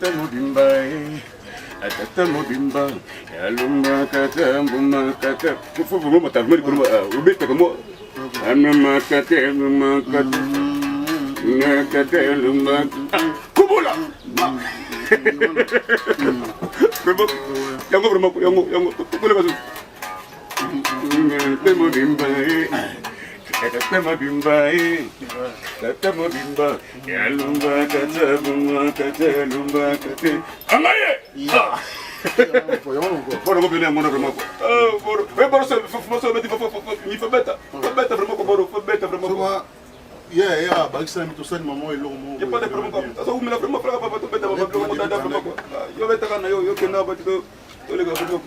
Atata mobimba, atata mobimba, yalumba kata mbuma kata. Faut vraiment m'attendre pour moi. Oublie que moi. Amama kata mbuma kata. Nakata lumba. Kubola. Vraiment. Yango. Kubola bazu. Atata mobimba. Katama bimba, katama bimba, yalumba katabuma katalumba kate. Amaye! Bora go bene mona vraiment. Bora. Bora ça faut mettre il faut mettre vraiment bora, faut mettre vraiment. Yeah, bah ça tout ça maman et l'homme. Il y a pas de problème comme ça. Ça vous met vraiment frère papa tout mettre vraiment dada vraiment quoi. Yo mettre kana yo kena ba tout les gars vraiment.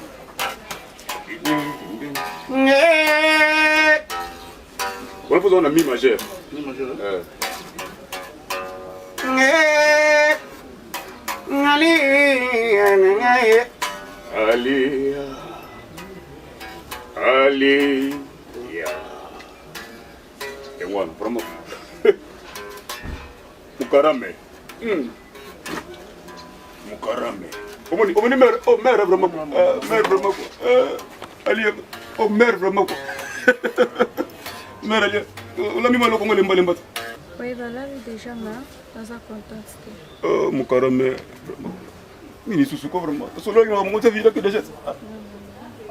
On va faire un mi majeur. Mi majeur. Ali. Et moi, vraiment. Mukarame. Mukarame. On est mère, oh mère vraiment. Mère vraiment. Ali, oh mère vraiment. Mère Ali, on a mis mal au Congo les mbalembat. Oui, voilà, déjà là, dans un contexte. Oh Mukarame. Mini susuko vraiment. Solo il m'a monté vidéo que déjà.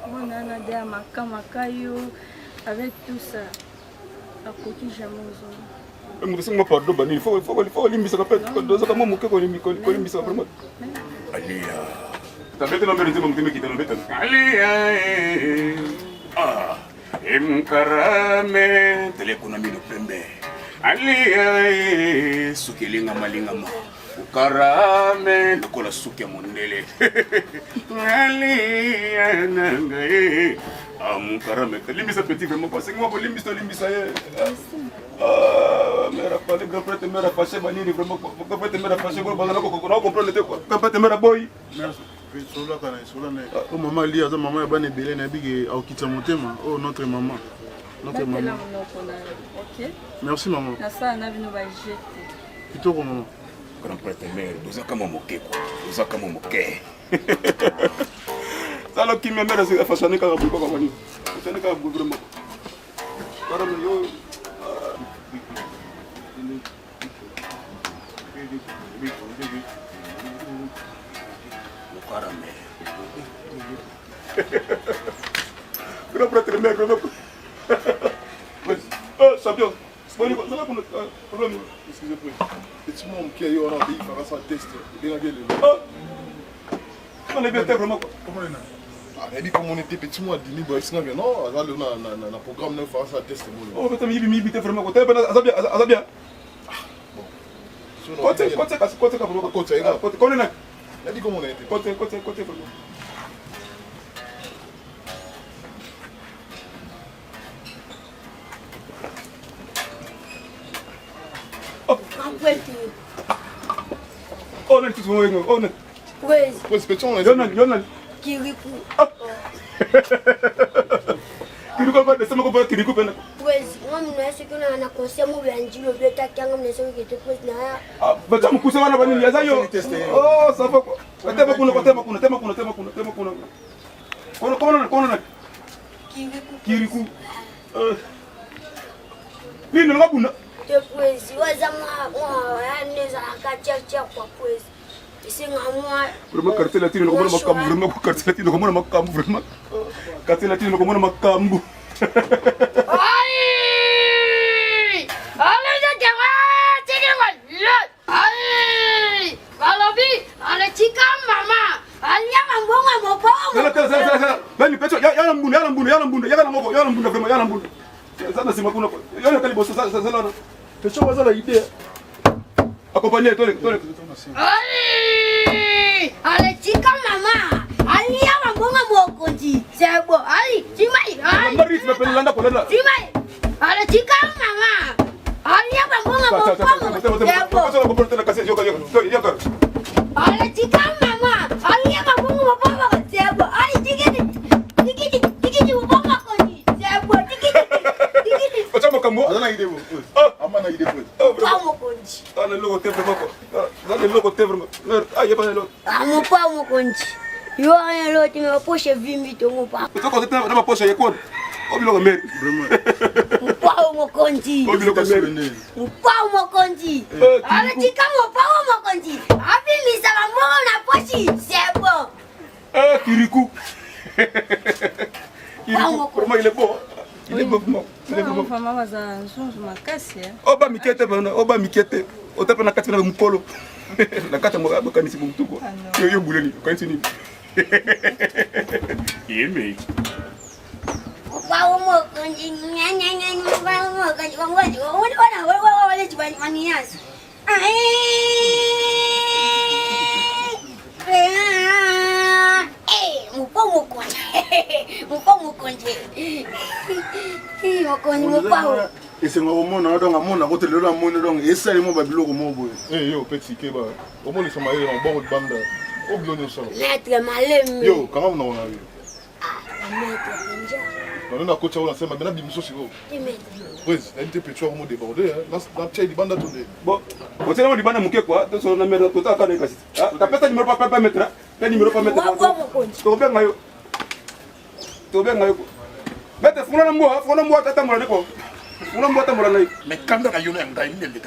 Mon nana de Makayo avec tout ça. À côté jamais aux hommes. Je me pardon, bani. Il faut limiter ça peut. Quand ça comment moquer qu'on limite ça vraiment. Ali. T'as fait un mérite mon qui t'a embêté. Ali. Ah. Mukarame. Téléconomie de pembe. Ali. Sukelinga malingama. Mukarame. Nakola suke mondele. Ali. Nangaye. Mukarame. Limisa petit vraiment parce que moi limisa. Mère pas le grand prêtre mère fâché banini vraiment grand prêtre mère fâché bon bazana ko comprendre le quoi. Grand prêtre mère boy. Merci. Sola kana sola na. Oh maman li aza maman ya bana belé na bigi au kitsa motema. Oh notre maman. Notre maman. OK. Merci maman. Na ça na bino ba jeter. Plutôt comme maman. Grand prêtre mère doza kama moke quoi. Doza kama moke. Ça là qui me mère c'est fâché ka ko ko bani. Fâché ka vraiment. Caramba yo Mukarame. Grand prêtre mère grand. Oh champion. C'est pas problème. Excusez-moi. Petit mon qui est au rendez-vous fera sa test. Bien gueule. On est bien vraiment quoi. Comment il a? Ah, dit comme on était petit moi dimi boy singa bien non, azali na programme ne fera sa test mo. Oh, mais mi bité vraiment quoi. Azabia. Côté vraiment côté. Côté na. Il dit comment on a été. Côté vraiment. Oh, non, tu vois, oh, non. Oui. Oui, c'est on a. Yonan. Kirikou. Kirikou pas de ça me Kirikou pena. Oui, moi je sais qu'on a un conseil moi bien dit le bleu tac quand on est sûr que tu poses na. Ah, bah tu me pousses wana bani yaza yo. Oh, ça va quoi. Tema kuna. Kono. Kirikou. Ni no ngabuna. Te poezi wazama moi neza akachacha kwa poezi. Vraiment quartier latino no komona makambu vraiment quartier latino komona makambu vraiment quartier latino no komona makambu ai ala jawa tikiwa ai balobi ala chika mama alia mambonga mopongo sala bani pecho ya mbunda vraiment sana sima kuna yana kali bossa sala pecho wazala idea accompagner tole ai ala chika mama alia mambonga mokonzi sebo ai chimai ai maris me pelanda polenda chimai ala chika mama alia mambonga mokonzi sebo ala chika mama alia mambonga mokonzi sebo ai tikiti mambonga konzi sebo tikiti acha makambo Ana idée vous. Ama na idée vous. Vamos konzi ana logo te vraiment quoi ana logo te vraiment ah Ah, mon père, mon conti. Yo, rien l'autre, mais ma poche est vite, mon père. Tu sais quand tu as ma poche, il y a quoi? Oh, il a mère. Mon père, mon conti. Oh, il a mère. Mon père, mon conti. Alors, tu quand mon père, mon conti. Après, mais ça va mourir la poche, c'est bon. Ah, Kirikou. Kirikou, comment il est beau? Il est beau, vraiment. Il est beau. Maman va ma casse. Oba mikete bana, oba mikete. Otapa na kati na mukolo. Na kati mo abakanisi mumutuko. Yo buleni, kanisi ni. Yeme. Papa, mon conti. Mon père, mon conti. On va esenga komona donc amona kote lelo amoni donc esalemo babiloko mo boye yo petit keba omonisa mayele na bongo banda obilo nyonso Maître Malem. yo kanga mona wana yo Maître Benja. nana kocha wana sema bena bimiso siko Wezi, nte pecho mo débordé hein na tchai libanda tonde Bon, on sait libanda muke quoi, to so na mera to ta ka na kasi. Ah, ta peta numéro pas mettre. Ta numéro pas mettre. To be ngayo. To be ngayo. Bete funa mbo tata mo na ko. Funa mbo tata mo na. Mais quand on a eu un gars, il est le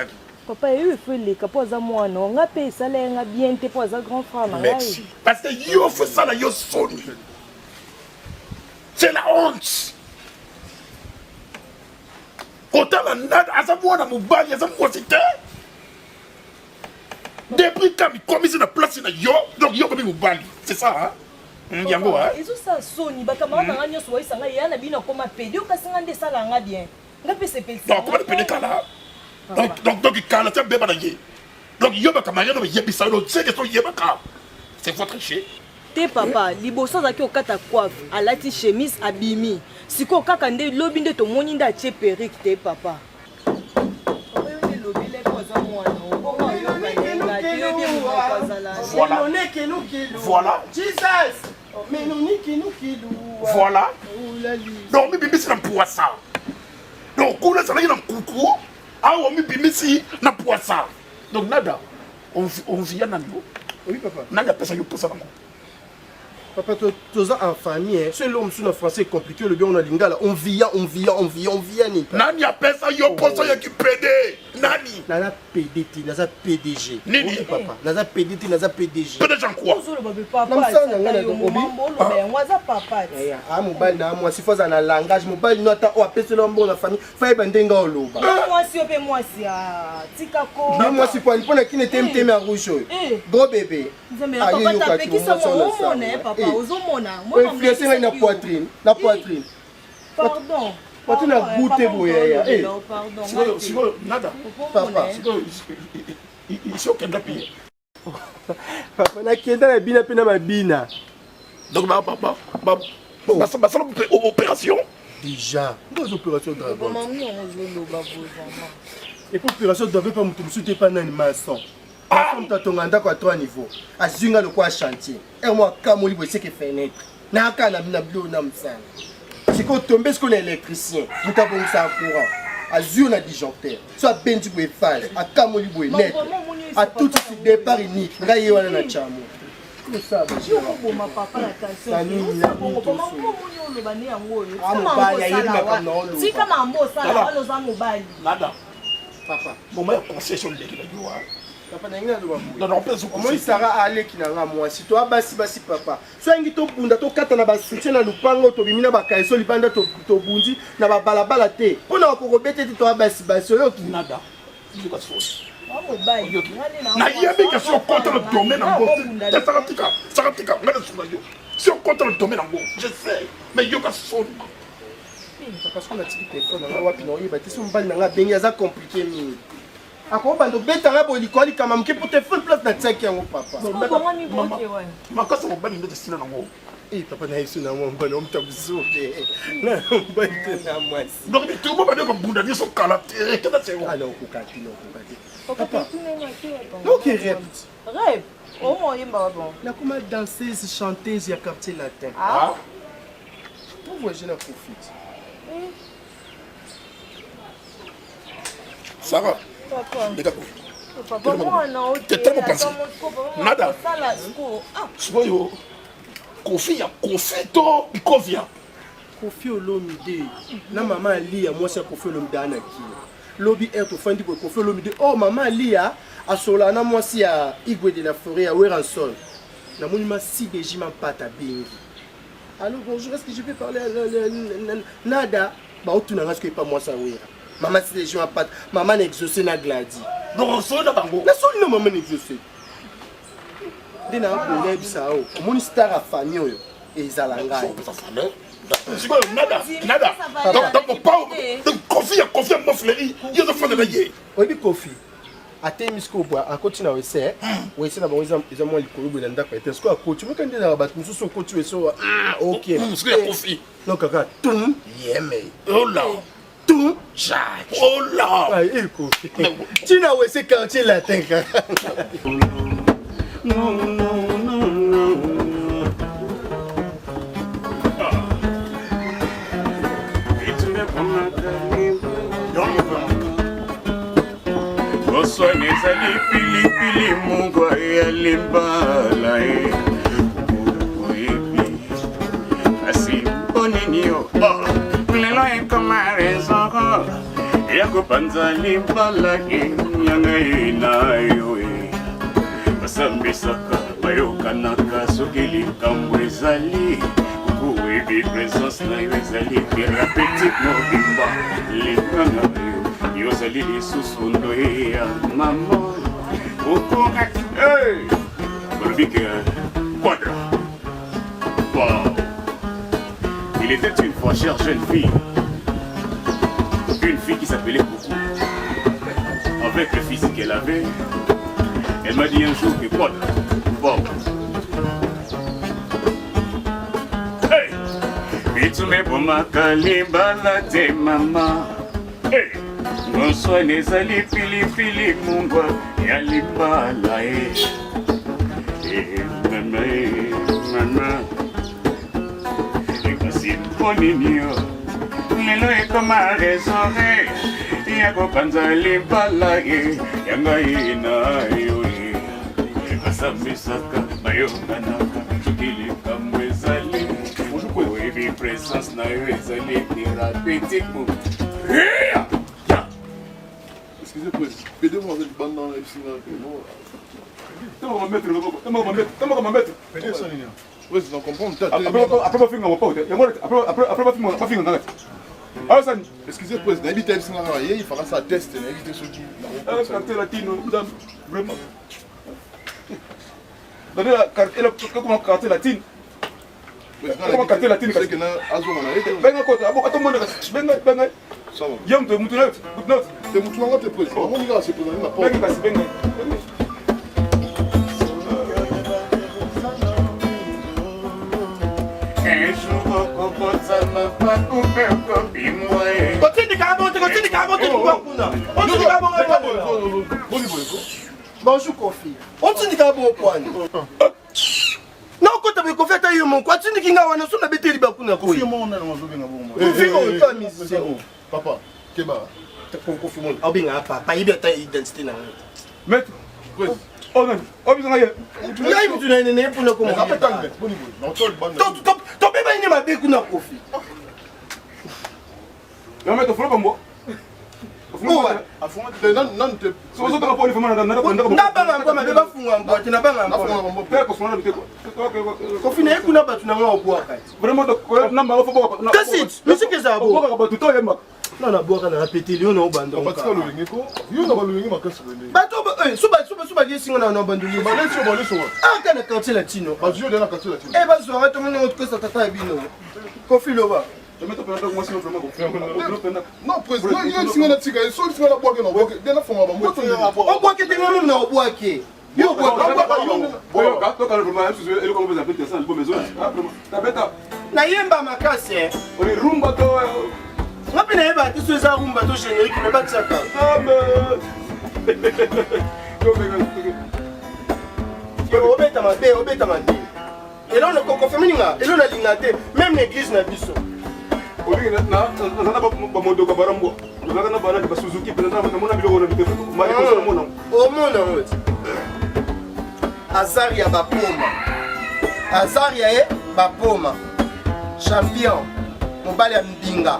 Papa, il faut les capos à moi, non? On a payé ça, on a bien été pour un grand frère. merci. Parce que yo fait ça là, yo sonne. C'est la honte. Autant la nade, à sa voix dans mon bail, à sa voix c'était. Depuis quand il commise une place dans yo, donc yo comme mon bail. C'est ça, hein? Yango, hein? Ils ont ça, Sony, bah, comment on a gagné sur ça, il y a un abîme comme un pédé, ou qu'est-ce qu'on a ça là, bien. On a payé ces petits. Donc, comment le pédé là? Donc, il calme, c'est bien balayer. Donc, yo, ma camarade, il y a des salons, c'est que son yébaka. C'est votre chez. Te papa, liboso zaki okata coiffe, alati chemise abimi. Siko kaka nde lobi nde to moni nda tie perruque te papa. Voilà. Jesus! Voilà. Donc, mi bimisi na poissa. Donc, koula ça là, il y a un coucou. Ah, on mi bimisi na poissa. Donc, nada. On vient dans l'eau. Oui, papa. Nada, personne ne peut ça. Papa, tu es en famille. C'est l'homme sur le français est compliqué. Le bien, on a lingala. On vient. Nani appelle ça, yo, pour ça, y'a qui pédé. Nani. Naza PDT, naza PDG. Nini. Oui, papa. Naza PDT, naza PDG. PDG en quoi? Ah, mobile na moi, si faut un langage, mobile non ta o appeler le bon la famille, faille bandenga oloba. Moi si tika ko. Mais moi si pour na qui n'était MTM à rouge. Gros bébé. Papa tapé qui sont mon papa, ozomona. Moi influencer na poitrine, Pardon. Pardon na goûter boya. Pardon. Sigo, nada. Papa. Sigo, il faut qu'elle paye. Papa na kenda na bina pe na mabina. Donc, papa, ça va opération. Déjà, dans opération dragon. Maman, on Et pour opération dragon, pas mon souté pas dans maçon. Comme tu as ton mandat à 3 niveaux. À Zunga le quoi chantier. Et moi, comme on c'est que fenêtre. Na kana na bleu na msana. C'est qu'on tombe ce qu'on est électricien. Nous t'avons ça en courant. À Zunga disjoncteur. Soit benji boue phase. À Kamoli boue net. À tout ce départ unique. Raye wana na chamo. Comment ça va? je vais ma papa la attention. Nada. Papa. Maman est concession de l'équipe. Papa na ngina loba Non, non, pas au moins Sarah ale ki na moi si toi basi papa so ngi to bunda to kata na ba soutien na lupango to bimina ba kaiso libanda to bundi na ba balabala te pona ko robete to basi yo ki nada. Je pas faux. Na yebi que si on compte le domaine en gros, ça ratika, si on compte le domaine en gros, je sais, mais yo ka son. parce qu'on a tiré téléphone na wapi na yeba te so mbali na nga bengi aza compliqué mi ako bando betanga bo likoli kama mke pour te full place na tsaki yango papa Maka sa mbali ndo destina na ngo. Papa na yesu na mo mbali omta busuke na mbali te na mwasi Donc tu mo ba de ko bunda ni so kala te kana se ngo. Alors ko kati no ko kati papa donc rêve rêve au moins il m'a bon la comment danseuse chanteuse ya quartier latin Ah. Vous voyez la profite. Sarah. Papa. Papa, moi, non, T'es tellement pensé. Nada. Ah. Soyo. Kofi ya Kofi to Bikovia. Kofi Olomide. Na maman Ali moi c'est Kofi Olomide anaki. Lobi est au fond du Kofi Olomide. Oh maman Ali a sola na moi si à Igwe de la forêt à Weranson. Na monima si bejima pata bingi. Alors bonjour, est-ce que je peux parler à Nada? Bah tu n'as pas moi ça Wera. Maman si bejima pata. Maman exaucé na gladi. Non, so na bango. Na so no maman exaucé. Dina ko lebi sa o. Moni star a famille oyo. Ezalanga. Nada. Donc pas Kofi ya mofleri. Yo zo fona ye. Obi Kofi. Ate misko boa akoti na wese. Wese na bango eza mo likolo bela ndako ete. Sko akoti mo kande na batu mususu akoti weso. OK. Musko ya Kofi. Non kaka. Tum yeme. Ola. Tum Jacques. Ola. Ay Kofi. Tina wese quartier latin kaka. No. Oswani zali pili mungwa ya limbala Oyebi Asi niyo Lelo enkoma rezongo Yako panza limbala Nyanga inayo Basambi saka Bayoka naka Sokeli kamwe zali Oyebi presence na yo zali Thérapeutique mobimba Linganga yo zali lisusu ya maman okonga hey Bolobike Quadra. Wow. Il était une fois chère jeune fille qui s'appelait Coucou. Avec le physique qu'elle avait, elle m'a dit un jour que Quadra. Wow. Hey bitume bomaka bala te mama. Hey Bonsoir nezali pili mungwa ya limbala mama Ekasi mponiniyo Lelo ekoma rezore Yako panza limbala Yanga inayo Ekasamisaka Bayonganaka Chukili kamwezali Oebi presence na yo ezali thérapeutique mo Excusez-moi, aidez-moi avec le banc dans la piscine. Comment ma mettre Oui, c'est en comprendre. Après ma finger, après ma finger, alors ça Excusez président, évitez il fera ça test, évitez ce qui. Carte latino, vraiment. Donnez la carte, comment carte latine. Comment carte latine c'est que na azoma na venga kota, attends moi venga. Ça va. Yam te mutu note. Te mutu nga te président. On ira se présenter na porte. Venga. Bonjour Kofi. On tindi ka bo kwani. Na okota be Kofi ata yo mon kwa tindi kinga wana so na beteli bakuna ko. Kofi mo na mazobe na bongo. Kofi o ta misé. Papa, keba. Ta Kofi mo. Obinga papa ibe ta identité na. Maître. Oh non, obizanga ye. Ngai mutu na nene puna ko mo. Apetanga. Boni boni. Na otol bande. To be ba ni ma be kuna Kofi. Ya maître flo bombo. Non, te. So so ta poli fama na ndako. Ndaba ngwa ma be ba funga ngwa tina ba ngwa. Te ko sona biteko. Kofi na kuna batu na ngwa obwa kati. Vraiment ko namba ofo boko. That's musique za bo. Boko ba tuto yemba. Non na boka na répéter lion na obanda. On va tirer le lingo. Yo na ba le lingo makasi bende. Bato suba lié singa na obanda lié. Ba le so. Ah kana quartier latino. Ba yo de la quartier latino. Eh ba zo rato mona otko sa tata bino. Kofi loba. Je mets pas moi si vraiment. Non, président, il y a une singa na tika, so singa na boka na boka. De la fama ba mo. O boa ke te même na obwa ke. Yo boa Boyo ka to ka le problème sur ele comme vous appelez ça pour maison. Ah vraiment. Ta beta. na yemba makasi. On est rumba to. Ngapi na yeba tiso za rumba to générique me ba tsaka. Ah mais. Yo obeta mabe. Et là on ko feminga, et là na lingate, même l'église na biso. Obi na ba modo ka barambo. tozalaka na balade basuzuki mpenza namona biloko na bitefe malikoso namona omona oti azar ya bapoma azar ya ye bapoma champion mobali ya mbinga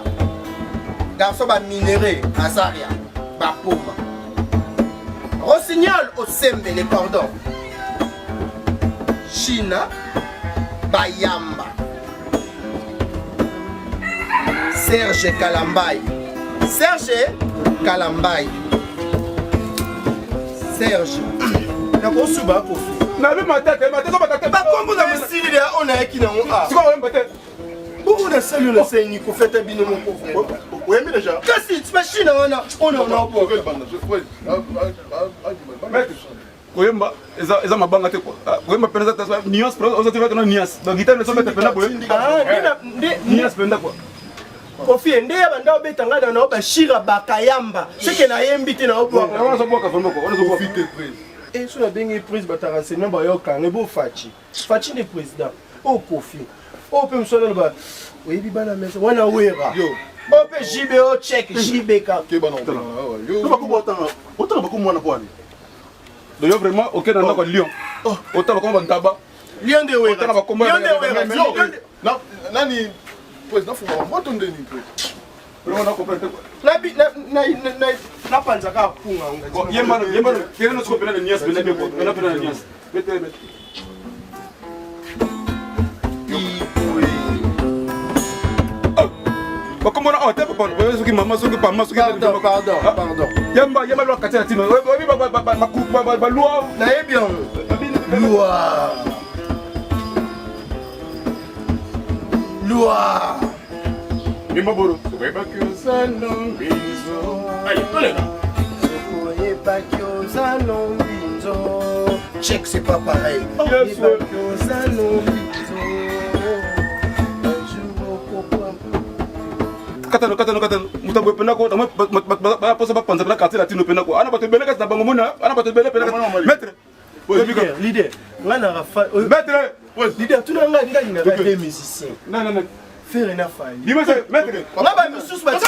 garçon baminere azar ya bapoma Rossignol Osembele pardon China Bayamba Serge Kalambai Serge Kalambai Serge nakosuba kofi nabi matete batete bakombo na misili ya ona yaki na a siko oyemba te buku na sali na senyi kofeta bino moko oyembi deja kasi machine wana ona po koyemba eza mabanga te koyemba mpenza ta nuance ozati na nuance bagitare na sobeta pena boye nuance penda kwa kofi nde ya banda obetanga na nao bashira bakayamba seke na yembi te na obwaka wana zoboka vraiment quoi wana zoboka profite prise et sur la bengi prise bata renseignement ba yoka ngebo fachi ne président o kofi o pe msona ba oyebi bana mesa wana wera yo o pe jibe o check jibe ka ke bana yo bakubotanga otanga bakumwana kwani donc vraiment ok na ndako Lyon otaba komba ntaba lion de wera otaba komba lion de wera nani prise nafuma moto ndeni prise vraiment na comprendre na panza ka punga yemba kene no siko pena na nuance pena beko pena na nuance bete bakomona oh te papa soki mama soki pama soki pardon yemba lo kati na tino obi ba loi na yebi loi Imaboro. Sokoyeba kyoza lombizo. Aïe, tolega. Sokoyeba kyoza lombizo. Check, c'est pas pareil. Yes, sir. Kyoza lombizo. Katano. Mutambo pena ko, ba posa ba panza na kati latino pena ko. Ana bato bele kasi na bango mona, ana bato bele pena. Maître. Leader. Ngana rafa. Maître. Leader, tu n'as pas des musiciens. Non. Faire na fali. Dis-moi ça, maître. On a ba musus ba. Maître.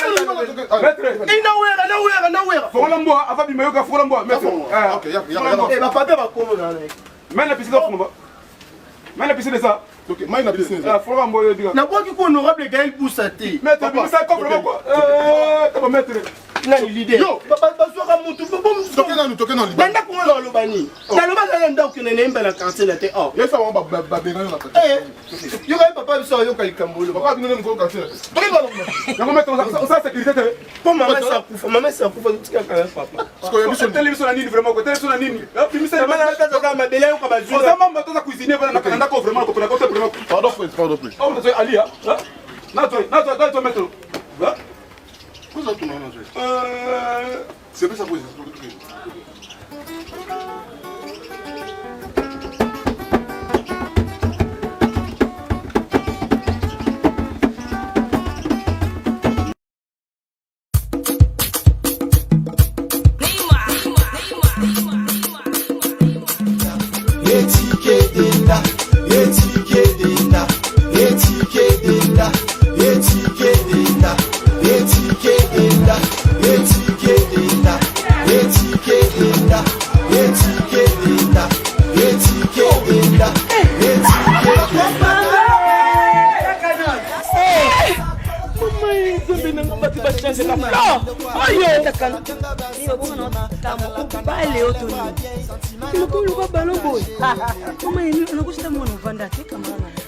Nowhere. Fola mboa, afa bima yoka fola mboa, maître. OK, Eh ba papa ba komo na. Mais la piscine fumba. Mais la piscine ça. OK, mai na business. Fola mboa yo diga. Na kwa ki ko honorable Gaël Boussati. Maître, bima ça coffre quoi. T'as maître. Nani leader. Yo, Papa ba soka mutu bom. toke na liba. Banda ko na lobani. Na loba na nda ko na nemba na quartier la te. Oh. Yesa wa ba benga na kati. Yo ga papa biso yo kalikambulo. Papa bino ngo kati. Toke na. Yango maître, on sa sécurité. Po mama sa kufa tika kana papa. Sko yo biso Télévision na nini vraiment quoi? Télévision na nini? Bimisa Mama na ta toka mabele yo ka ba on jura. s'en mamba toza cuisiner bana nakanda ko vraiment ko pena ko vraiment. pardon please. Oh mais Ali hein? Na toi maître. Cosa tu non mangi? C'est pas ça pose.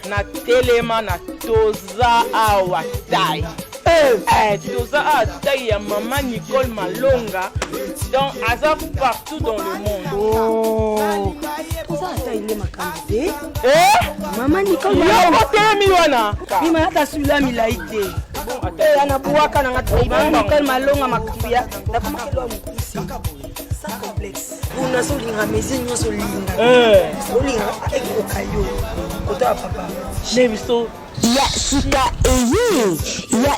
na telema na toza awa tai toza awa tai ya mama Nicole Malonga donc aza partout dans le monde. Toza tai le makambi Mama Nicole Malonga telemi wana ima hata sula milaite anabuaka na ngatai Mama Nicole Malonga makufia ndakoma kelo mkusi sa complexe una solinga mezi nyoso linga solinga ekokayo kota papa nebiso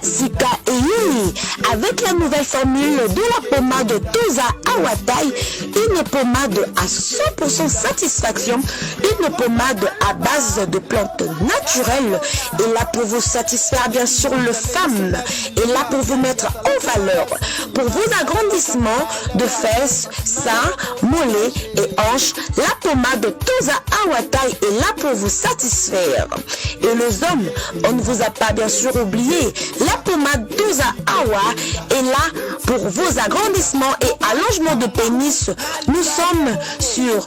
Sika Eye, avec la nouvelle formule de la pommade Toza Awatai, une pommade à 100% satisfaction, une pommade à base de plantes naturelles, et là pour vous satisfaire bien sûr le femmes, et là pour vous mettre en valeur, pour vos agrandissements de fesses, seins, mollets et hanches, la pommade Toza Awatai est là pour vous satisfaire. Et les hommes, on ne vous a pas bien sûr oublié, la pommade Toza Awa est là pour vos agrandissements et allongements de pénis. Nous sommes sur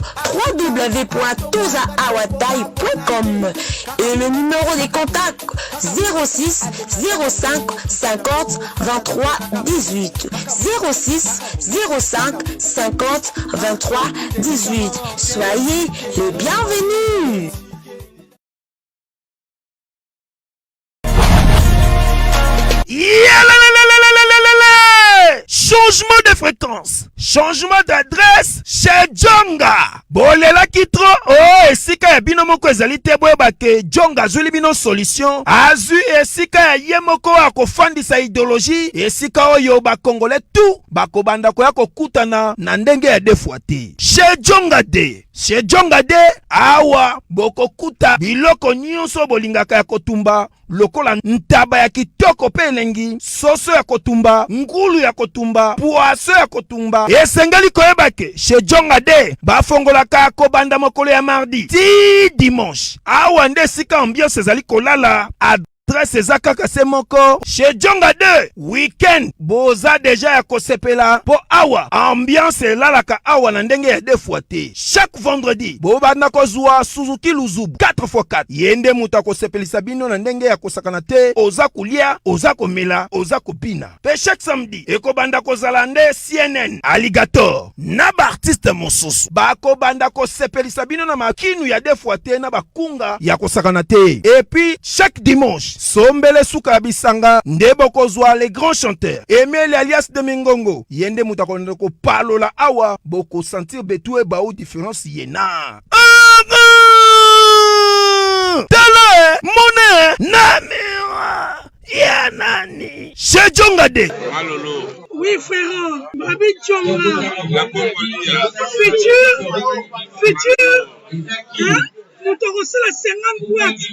www.tozaawatai.com et le numéro des contacts 06 05 50 23 18 06 05 50 23 18. Soyez les bienvenus. Changement de fréquence, changement d'adresse chez Djonga. Bolela kitro, oh, esika ya bino moko ezali te boyeba ke Djonga azuli bino solution. Azu esika ya ye moko akofandisa idéologie, esika oyo bakongole tout bakobanda koya kokutana na ndenge ya defwa te. Chez Djonga de, chez Djonga de, awa bokokuta biloko nyonso bolingaka ya kotumba. Lokola ntaba ya kitoko pe elengi, soso ya kotumba, ngulu ya kotumba, poaso ya kotumba. Esengeli koyeba ke chez Djonga de bafongolaka kobanda mokolo ya mardi ti dimanche. Awa nde sika ambiance ezali kolala. Adresse eza kaka se moko chez Djonga 2 weekend boza deja ya kosepela po awa ambiance elalaka awa na ndenge ya defwa te. Chaque vendredi bobanda kozwa Suzuki Luzubu 4x4 yende muta kosepelisa bino na ndenge ya kosakana te, oza kulia, oza komela, oza kopina. Pe chaque samedi ekobanda kozala nde CNN Alligator na ba artiste mosusu bakobanda kosepelisa bino na makinu ya defwa te na bakunga ya kosakana te. Et puis chaque dimanche Sombele Suka Bisanga ndebo kozwa les grands chanteurs Emile alias de Mingongo yende mutakonde ko palola awa boko sentir betue ba ou différence yena tala mone namira ya nani chez Djonga de. Oui frère, Babi Djonga futur hein? Nous t'avons la 50 boîtes.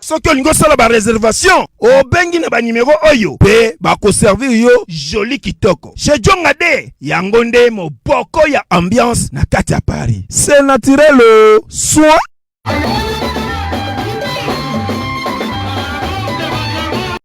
Soki olingo sala ba réservation o bengi na ba numéro oyo pe ba ko servir yo joli kitoko chez Djonga de yango nde moboko ya ambiance na kati ya Paris. C'est naturel soin